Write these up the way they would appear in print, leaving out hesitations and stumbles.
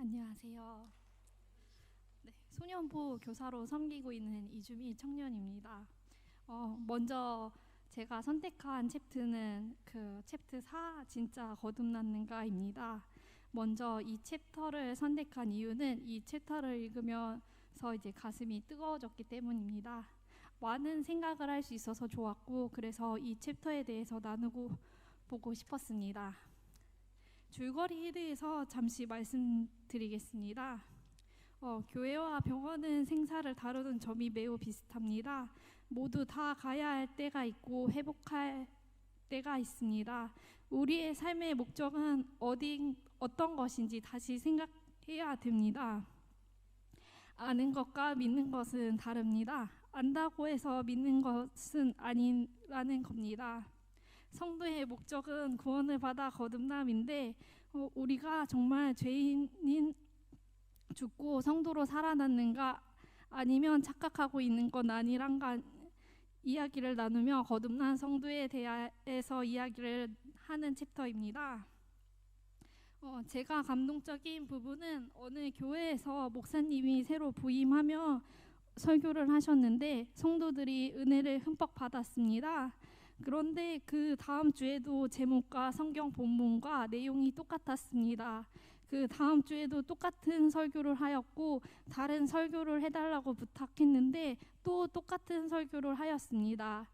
안녕하세요. 네, 소년부 교사로 섬기고 있는 이주미 청년입니다. 먼저 제가 선택한 챕터는 그 챕터 4 진짜 거듭났는가입니다. 먼저 이 챕터를 선택한 이유는 이 챕터를 읽으면서 이제 가슴이 뜨거워졌기 때문입니다. 많은 생각을 할 수 있어서 좋았고, 그래서 이 챕터에 대해서 나누고 보고 싶었습니다. 줄거리에 대해서 잠시 말씀드리겠습니다. 교회와 병원은 생사를 다루는 점이 매우 비슷합니다. 모두 다 가야 할 때가 있고 회복할 때가 있습니다. 우리의 삶의 목적은 어떤 것인지 다시 생각해야 됩니다. 아는 것과 믿는 것은 다릅니다. 안다고 해서 믿는 것은 아니라는 겁니다. 성도의 목적은 구원을 받아 거듭남인데 우리가 정말 죄인인 죽고 성도로 살아났는가 아니면 착각하고 있는 건 아니란가 이야기를 나누며 거듭난 성도에 대해서 이야기를 하는 챕터입니다. 제가 감동적인 부분은 어느 교회에서 목사님이 새로 부임하며 설교를 하셨는데 성도들이 은혜를 흠뻑 받았습니다. 그런데 그 다음 주에도 제목과 성경 본문과 내용이 똑같았습니다. 그 다음 주에도 똑같은 설교를 하였고 다른 설교를 해달라고 부탁했는데 또 똑같은 설교를 하였습니다.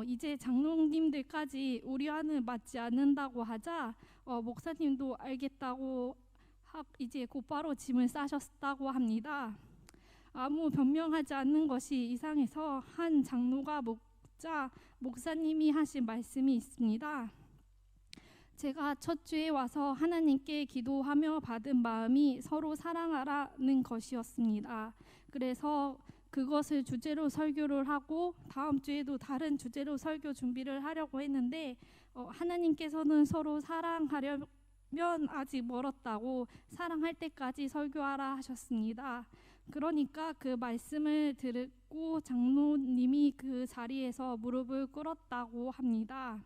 이제 장로님들까지 우리와는 맞지 않는다고 하자 목사님도 알겠다고 이제 곧바로 짐을 싸셨다고 합니다. 아무 변명하지 않는 것이 이상해서 한 장로가 목사님이 하신 말씀이 있습니다. 제가 첫 주에 와서 하나님께 기도하며 받은 마음이 서로 사랑하라는 것이었습니다. 그래서 그것을 주제로 설교를 하고 다음 주에도 다른 주제로 설교 준비를 하려고 했는데 하나님께서는 서로 사랑하려면 아직 멀었다고 사랑할 때까지 설교하라 하셨습니다. 그러니까 그 말씀을 듣고 장로님이 그 자리에서 무릎을 꿇었다고 합니다.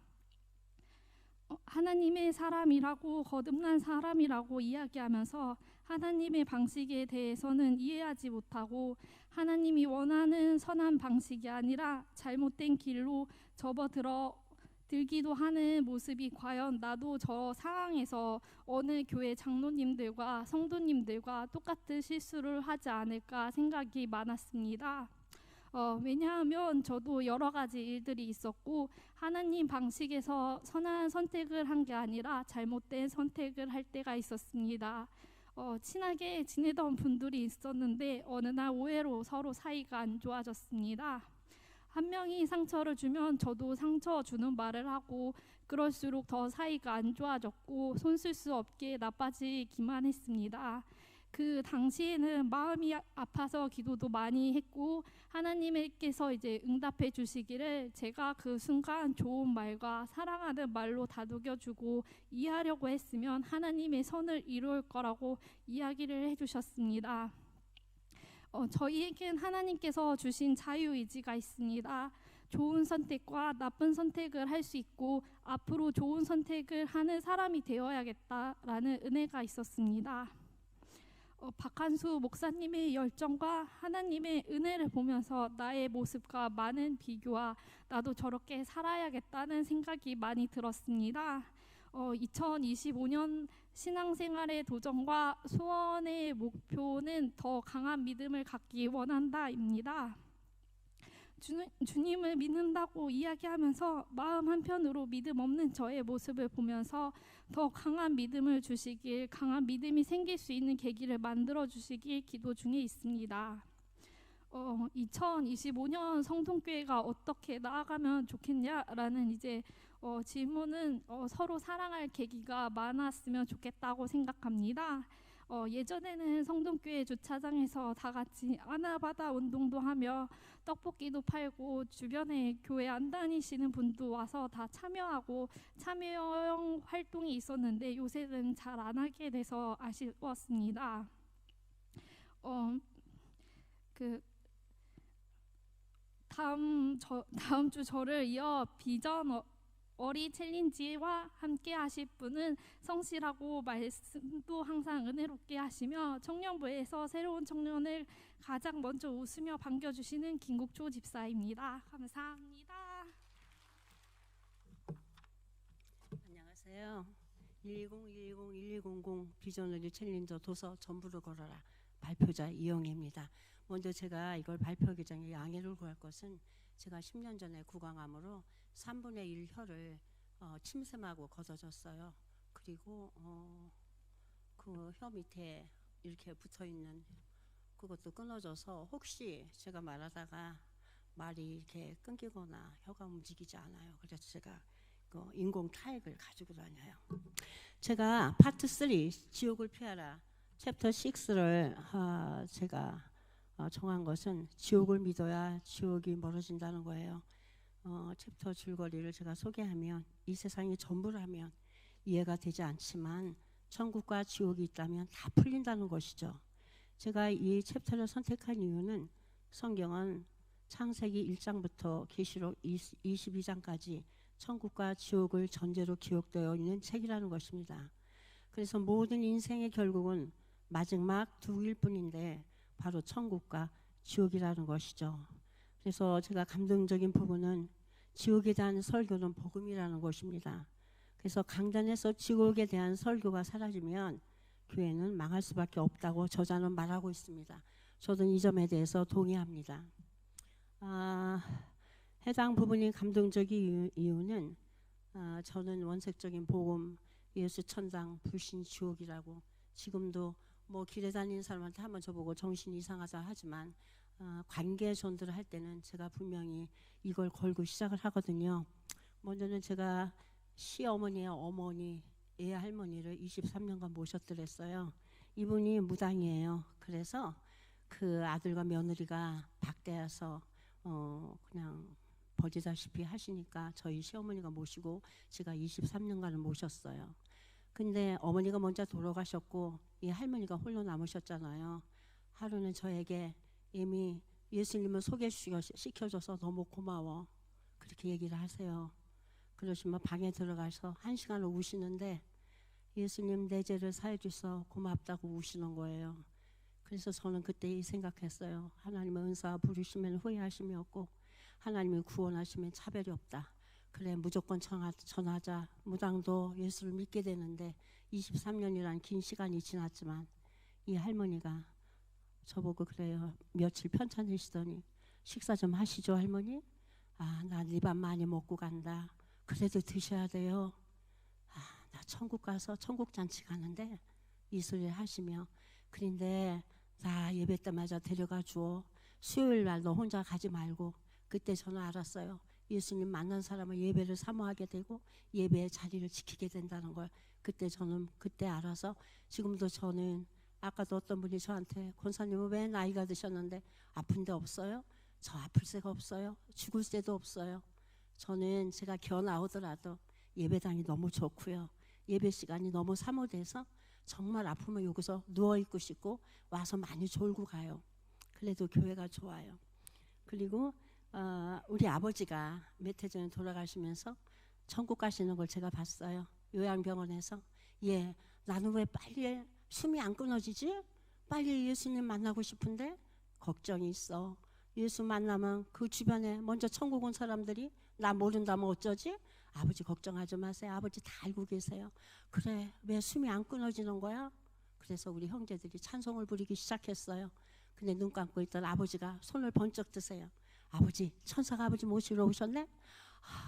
하나님의 사람이라고 거듭난 사람이라고 이야기하면서 하나님의 방식에 대해서는 이해하지 못하고 하나님이 원하는 선한 방식이 아니라 잘못된 길로 접어들기도 하는 모습이 과연 나도 저 상황에서 어느 교회 장로님들과 성도님들과 똑같은 실수를 하지 않을까 생각이 많았습니다. 왜냐하면 저도 여러 가지 일들이 있었고 하나님 방식에서 선한 선택을 한 게 아니라 잘못된 선택을 할 때가 있었습니다. 친하게 지내던 분들이 있었는데 어느 날 오해로 서로 사이가 안 좋아졌습니다. 한 명이 상처를 주면 저도 상처 주는 말을 하고 그럴수록 더 사이가 안 좋아졌고 손쓸 수 없게 나빠지기만 했습니다. 그 당시에는 마음이 아파서 기도도 많이 했고 하나님께서 이제 응답해 주시기를 제가 그 순간 좋은 말과 사랑하는 말로 다독여주고 이해하려고 했으면 하나님의 선을 이룰 거라고 이야기를 해주셨습니다. 저희에겐 하나님께서 주신 자유의지가 있습니다. 좋은 선택과 나쁜 선택을 할 수 있고 앞으로 좋은 선택을 하는 사람이 되어야겠다라는 은혜가 있었습니다. 박한수 목사님의 열정과 하나님의 은혜를 보면서 나의 모습과 많은 비교와 나도 저렇게 살아야겠다는 생각이 많이 들었습니다. 2025년 신앙생활의 도전과 소원의 목표는 더 강한 믿음을 갖기 원한다입니다. 주님을 믿는다고 이야기하면서 마음 한편으로 믿음 없는 저의 모습을 보면서 더 강한 믿음을 주시길, 강한 믿음이 생길 수 있는 계기를 만들어 주시길 기도 중에 있습니다. 2025년 성동교회가 어떻게 나아가면 좋겠냐라는 이제 질문은 서로 사랑할 계기가 많았으면 좋겠다고 생각합니다. 예전에는 성동교회 주차장에서 다 같이 아나바다 운동도 하며 떡볶이도 팔고 주변에 교회 안 다니시는 분도 와서 다 참여하고 참여형 활동이 있었는데 요새는 잘 안 하게 돼서 아쉬웠습니다. 다음 주 저를 이어 비전 어리 챌린지와 함께 하실 분은 성실하고 말씀도 항상 은혜롭게 하시며 청년부에서 새로운 청년을 가장 먼저 웃으며 반겨주시는 김국조 집사입니다. 감사합니다. 안녕하세요. 120-120-1100 비전너리 챌린저 도서 전부를 걸어라 발표자 이영애입니다. 먼저 제가 이걸 발표하기 전에 양해를 구할 것은 제가 10년 전에 구강암으로 3분의 1 혀를 침샘하고 걷어졌어요. 그리고 그 혀 밑에 이렇게 붙어있는 그것도 끊어져서 혹시 제가 말하다가 말이 이렇게 끊기거나 혀가 움직이지 않아요. 그래서 제가 인공 타액을 가지고 다녀요. 제가 파트 3 지옥을 피하라 챕터 6를 제가 정한 것은 지옥을 믿어야 지옥이 멀어진다는 거예요. 챕터 줄거리를 제가 소개하면 이 세상이 전부라면 이해가 되지 않지만 천국과 지옥이 있다면 다 풀린다는 것이죠. 제가 이 챕터를 선택한 이유는 성경은 창세기 1장부터 계시록 22장까지 천국과 지옥을 전제로 기록되어 있는 책이라는 것입니다. 그래서 모든 인생의 결국은 마지막 두 일 뿐인데 바로 천국과 지옥이라는 것이죠. 그래서 제가 감동적인 부분은 지옥에 대한 설교는 복음이라는 것입니다. 그래서 강단에서 지옥에 대한 설교가 사라지면 교회는 망할 수밖에 없다고 저자는 말하고 있습니다. 저도 이 점에 대해서 동의합니다. 해당 부분이 감동적인 이유는 저는 원색적인 복음, 예수 천당, 불신 지옥이라고 지금도 뭐 길에 다니는 사람한테 한번 저보고 정신이 이상하다 하지만 관계 전도를 할 때는 제가 분명히 이걸 걸고 시작을 하거든요. 먼저는 제가 시어머니의 어머니, 애 할머니를 23년간 모셨더랬어요. 이분이 무당이에요. 그래서 그 아들과 며느리가 박대해서 그냥 버지다시피 하시니까 저희 시어머니가 모시고 제가 23년간을 모셨어요. 근데 어머니가 먼저 돌아가셨고 이 할머니가 홀로 남으셨잖아요. 하루는 저에게 이미 예수님을 소개시켜줘서 너무 고마워 그렇게 얘기를 하세요. 그러시면 방에 들어가서 1시간을 우시는데 예수님 내 죄를 사해 주셔서 고맙다고 우시는 거예요. 그래서 저는 그때 생각했어요. 하나님의 은사 부르시면 후회하심이 없고 하나님이 구원하시면 차별이 없다. 그래 무조건 전하자. 무당도 예수를 믿게 되는데 23년이란 긴 시간이 지났지만 이 할머니가 저보고 그래요. 며칠 편찮으시더니 식사 좀 하시죠 할머니? 나 네 밥 많이 먹고 간다. 그래도 드셔야 돼요. 나 천국 가서 천국 잔치 가는데 이 소리를 하시며 그런데 나 예배 때마다 데려가 주어. 수요일 날 너 혼자 가지 말고. 그때 저는 알았어요. 예수님 만난 사람은 예배를 사모하게 되고 예배의 자리를 지키게 된다는 걸 그때 저는 그때 알아서 지금도 저는 아까도 어떤 분이 저한테 권사님은 왜 나이가 드셨는데 아픈 데 없어요? 저 아플 새가 없어요. 죽을 새도 없어요. 저는 제가 겨 나오더라도 예배당이 너무 좋고요. 예배 시간이 너무 사모돼서 정말 아프면 여기서 누워있고 싶고 와서 많이 졸고 가요. 그래도 교회가 좋아요. 그리고 우리 아버지가 몇 해 전에 돌아가시면서 천국 가시는 걸 제가 봤어요. 요양병원에서. 나는 왜 빨리 숨이 안 끊어지지? 빨리 예수님 만나고 싶은데 걱정이 있어. 예수 만나면 그 주변에 먼저 천국 온 사람들이 나 모른다면 어쩌지? 아버지 걱정하지 마세요. 아버지 다 알고 계세요. 그래 왜 숨이 안 끊어지는 거야? 그래서 우리 형제들이 찬송을 부르기 시작했어요. 근데 눈 감고 있던 아버지가 손을 번쩍 드세요. 아버지 천사가 아버지 모시러 오셨네?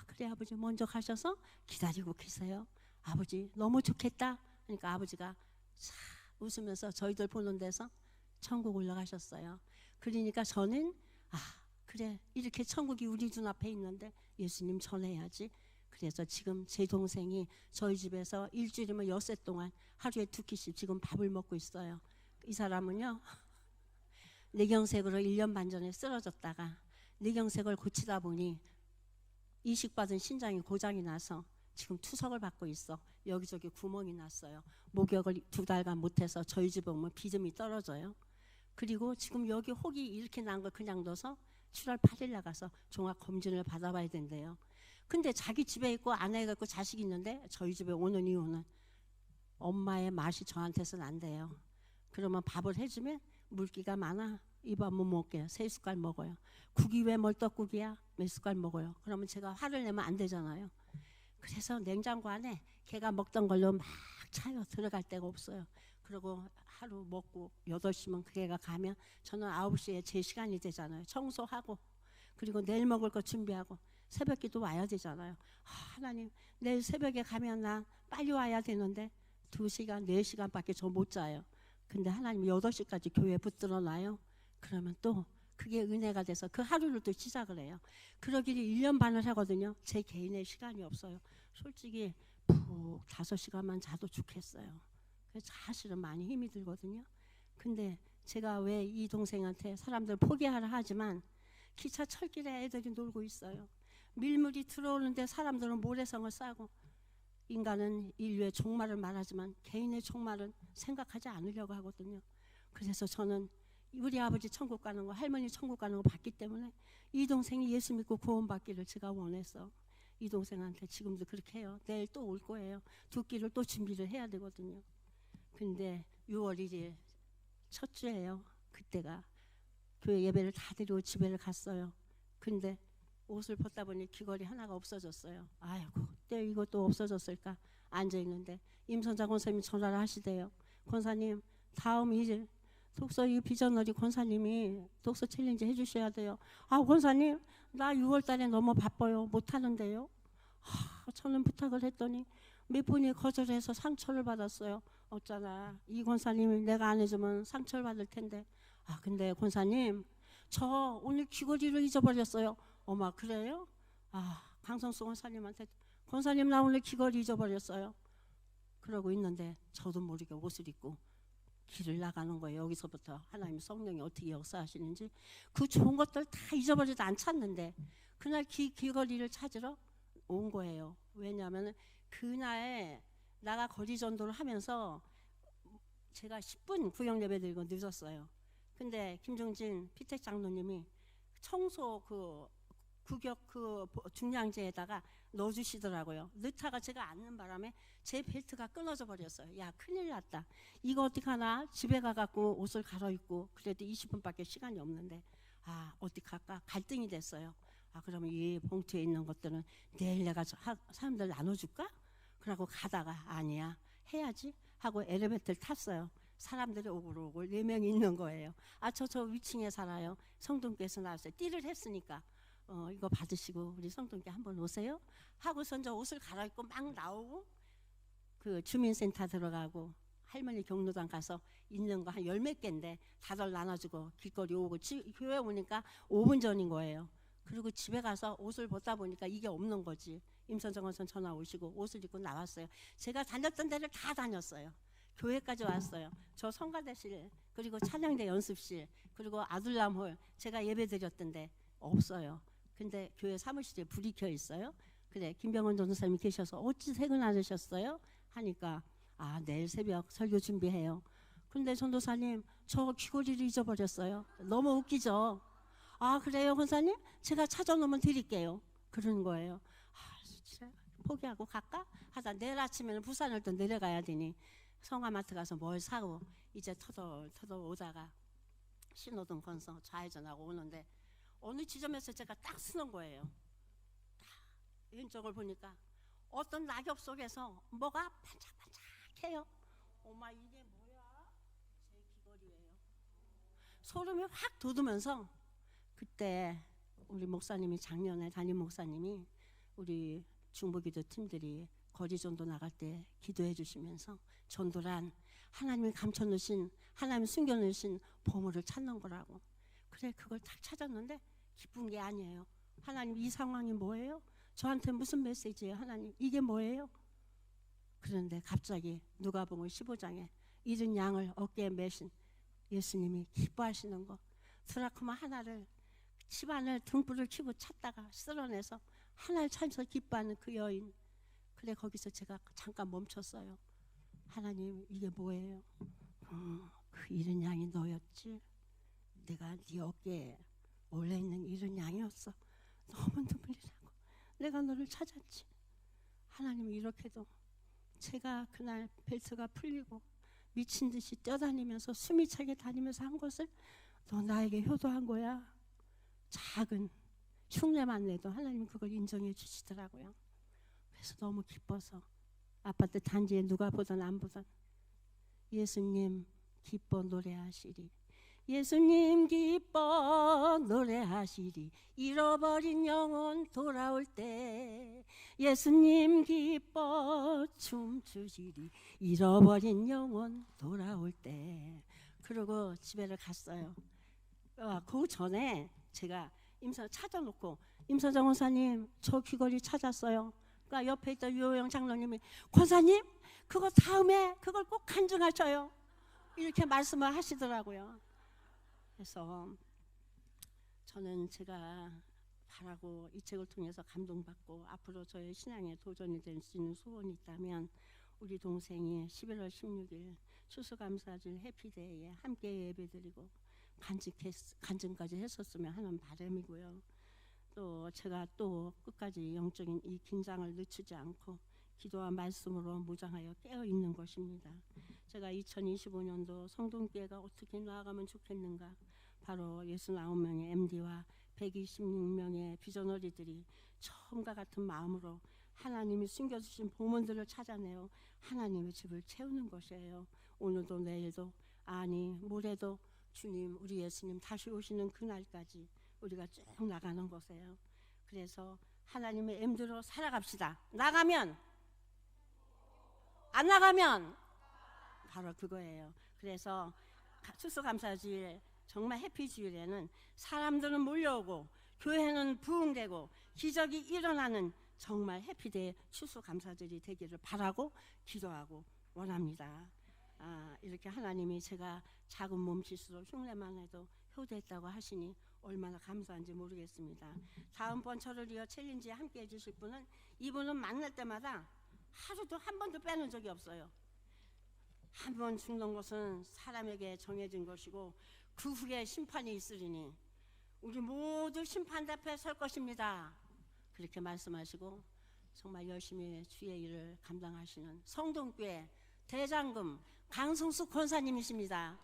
그래 아버지 먼저 가셔서 기다리고 계세요. 아버지 너무 좋겠다. 그러니까 아버지가 싹 웃으면서 저희들 보는 데서 천국 올라가셨어요. 그러니까 저는 그래 이렇게 천국이 우리 눈앞에 있는데 예수님 전해야지. 그래서 지금 제 동생이 저희 집에서 일주일이면 엿새 동안 하루에 2끼씩 지금 밥을 먹고 있어요. 이 사람은요 뇌경색으로 1년 반 전에 쓰러졌다가 뇌경색을 고치다 보니 이식받은 신장이 고장이 나서 지금 투석을 받고 있어. 여기저기 구멍이 났어요. 목욕을 2달간 못해서 저희 집에 오면 비듬이 떨어져요. 그리고 지금 여기 혹이 이렇게 난 걸 그냥 둬서 7월 8일 나가서 종합 검진을 받아봐야 된대요. 근데 자기 집에 있고 아내가 있고 자식이 있는데 저희 집에 오는 이유는 엄마의 맛이 저한테서는 안 돼요. 그러면 밥을 해주면 물기가 많아. 이 밥 못 먹게. 3숟갈 먹어요. 국이 왜 멀떡국이야? 몇 숟갈 먹어요. 그러면 제가 화를 내면 안 되잖아요. 그래서 냉장고 안에 걔가 먹던 걸로 막 차요. 들어갈 데가 없어요. 그리고 하루 먹고 8시면 그 걔가 가면 저는 9시에 제 시간이 되잖아요. 청소하고 그리고 내일 먹을 거 준비하고 새벽기도 와야 되잖아요. 하나님 내일 새벽에 가면 나 빨리 와야 되는데 2시간 4시간밖에 저 못 자요. 근데 하나님 8시까지 교회 붙들어 놔요. 그러면 또 그게 은혜가 돼서 그 하루를 또 시작을 해요. 그러기를 1년 반을 하거든요. 제 개인의 시간이 없어요. 솔직히 푹 5시간만 자도 좋겠어요. 그래서 사실은 많이 힘이 들거든요. 근데 제가 왜 이 동생한테 사람들 포기하라 하지만 기차 철길에 애들이 놀고 있어요. 밀물이 들어오는데 사람들은 모래성을 싸고 인간은 인류의 종말을 말하지만 개인의 종말은 생각하지 않으려고 하거든요. 그래서 저는 우리 아버지 천국 가는 거 할머니 천국 가는 거 봤기 때문에 이 동생이 예수 믿고 구원받기를 제가 원해서 이 동생한테 지금도 그렇게 해요. 내일 또 올 거예요. 두 끼를 또 준비를 해야 되거든요. 근데 6월 1일 첫 주예요. 그때가 교회 예배를 다 드리고 집에를 갔어요. 근데 옷을 벗다 보니 귀걸이 하나가 없어졌어요. 아이고 그때 이것도 없어졌을까. 앉아있는데 임선자 권사님이 전화를 하시대요. 권사님 다음 이제 독서 이 비전너리 권사님이 독서 챌린지 해주셔야 돼요. 아 권사님 나 6월 달에 너무 바빠요. 못하는데요. 저는 부탁을 했더니 몇 분이 거절해서 상처를 받았어요. 어쩌나 이 권사님이 내가 안 해주면 상처를 받을 텐데. 아 근데 권사님 저 오늘 귀걸이를 잊어버렸어요. 어마 그래요? 아 강성수 권사님한테 권사님 나 오늘 귀걸이 잊어버렸어요. 그러고 있는데 저도 모르게 옷을 입고 길을 나가는 거예요. 여기서부터 하나님 성령이 어떻게 역사하시는지 그 좋은 것들 다 잊어버리도 안 찾는데 그날 귀걸이를 찾으러 온 거예요. 왜냐하면 그날 나가 거리 전도를 하면서 제가 10분 구역 예배 드리고 늦었어요. 근데 김종진 피택 장로님이 청소 그 구격 그 중량제에다가 넣어주시더라고요. 넣다가 제가 앉는 바람에 제 벨트가 끊어져 버렸어요. 야 큰일 났다. 이거 어떡하나. 집에 가갖고 옷을 갈아입고 그래도 20분밖에 시간이 없는데 아 어떡할까 갈등이 됐어요. 아 그러면 이 봉투에 있는 것들은 내일 내가 사람들 나눠줄까? 그러고 가다가 아니야 해야지 하고 엘리베이터를 탔어요. 사람들이 오글오글 4명이 있는 거예요. 아 저 위층에 살아요. 성동께서 나왔어요. 띠를 했으니까 이거 받으시고 우리 성동께 한번 오세요 하고서 이제 옷을 갈아입고 막 나오고 그 주민센터 들어가고 할머니 경로당 가서 있는 거 한 10몇 개인데 다들 나눠주고 길거리 오고 교회 오니까 5분 전인 거예요. 그리고 집에 가서 옷을 벗다 보니까 이게 없는 거지. 임선정 원선 전화 오시고 옷을 입고 나왔어요. 제가 다녔던 데를 다 다녔어요. 교회까지 왔어요. 저 성가대실 그리고 찬양대 연습실 그리고 아둘람홀 제가 예배 드렸던데 없어요. 근데 교회 사무실에 불이 켜 있어요. 그래 김병원 전도사님이 계셔서 어찌 퇴근하셨어요? 하니까 아 내일 새벽 설교 준비해요. 근데 전도사님 저 귀걸이를 잊어버렸어요. 너무 웃기죠? 아 그래요 권사님? 제가 찾아놓으면 드릴게요. 그러는 거예요. 진짜 포기하고 갈까? 하다 내일 아침에는 부산을 또 내려가야 되니 성화마트 가서 뭘 사고 이제 터덜 오다가 신호등 건서 좌회전하고 오는데 어느 지점에서 제가 딱 쓰는 거예요. 왼쪽을 보니까 어떤 낙엽 속에서 뭐가 반짝반짝해요. 엄마 이게 뭐야? 제 귀걸이에요. 소름이 확 돋으면서 그때 우리 목사님이 작년에 담임 목사님이 우리 중보기도 팀들이 거리 전도 나갈 때 기도해 주시면서 전도란 하나님이 감춰놓으신 하나님이 숨겨놓으신 보물을 찾는 거라고. 그래 그걸 딱 찾았는데 기쁜 게 아니에요. 하나님 이 상황이 뭐예요? 저한테 무슨 메시지예요? 하나님 이게 뭐예요? 그런데 갑자기 누가복음 15장에 잃은 양을 어깨에 메신 예수님이 기뻐하시는 거 드라크마 하나를 집안을 등불을 켜고 찾다가 쓸어내서 하나를 찾아서 기뻐하는 그 여인. 그래 거기서 제가 잠깐 멈췄어요. 하나님 이게 뭐예요? 그 잃은 양이 너였지. 내가 네 어깨에 올려있는 잃은 양이었어. 너무 눈물이 나고 내가 너를 찾았지. 하나님이 이렇게도 제가 그날 벨트가 풀리고 미친 듯이 뛰어다니면서 숨이 차게 다니면서 한 것을 너 나에게 효도한 거야. 작은 흉내만 내도 하나님 그걸 인정해 주시더라고요. 그래서 너무 기뻐서 아파트 단지에 누가 보든 안 보든 예수님 기뻐 노래하시리. 예수님 기뻐 노래하시리. 잃어버린 영혼 돌아올 때 예수님 기뻐 춤추시리. 잃어버린 영혼 돌아올 때. 그러고 집에를 갔어요. 그 전에 제가 임서 찾아놓고 임서정 원사님 저 귀걸이 찾았어요. 그러니까 옆에 있던 유호영 장로님이 권사님 그거 다음에 그걸 꼭 간증하셔요. 이렇게 말씀을 하시더라고요. 그래서 저는 제가 바라고 이 책을 통해서 감동받고 앞으로 저의 신앙에 도전이 될 수 있는 소원이 있다면 우리 동생이 11월 16일 추수감사절 해피데이에 함께 예배드리고 간증까지 했었으면 하는 바람이고요. 또 제가 또 끝까지 영적인 이 긴장을 늦추지 않고 기도와 말씀으로 무장하여 깨어 있는 것입니다. 제가 2025년도 성동교회가 어떻게 나아가면 좋겠는가. 바로 69명의 MD와 126명의 비전어리들이 처음과 같은 마음으로 하나님이 숨겨주신 보문들을 찾아내어 하나님의 집을 채우는 것이에요. 오늘도 내일도 아니 모레도 주님 우리 예수님 다시 오시는 그날까지 우리가 쭉 나가는 것이에요. 그래서 하나님의 MD로 살아갑시다. 나가면 안 나가면 바로 그거예요. 그래서 추수감사주일 정말 해피주일에는 사람들은 몰려오고 교회는 부흥되고 기적이 일어나는 정말 해피데이 추수감사절이 되기를 바라고 기도하고 원합니다. 이렇게 하나님이 제가 작은 몸짓으로 흉내만 해도 효도했다고 하시니 얼마나 감사한지 모르겠습니다. 다음번 저를 이어 챌린지에 함께 해주실 분은 이분은 만날 때마다 하루도 한 번도 빼는 적이 없어요. 한 번 죽는 것은 사람에게 정해진 것이고 그 후에 심판이 있으리니 우리 모두 심판 앞에 설 것입니다. 그렇게 말씀하시고 정말 열심히 주의 일을 감당하시는 성동교회 대장금 강성숙 권사님이십니다.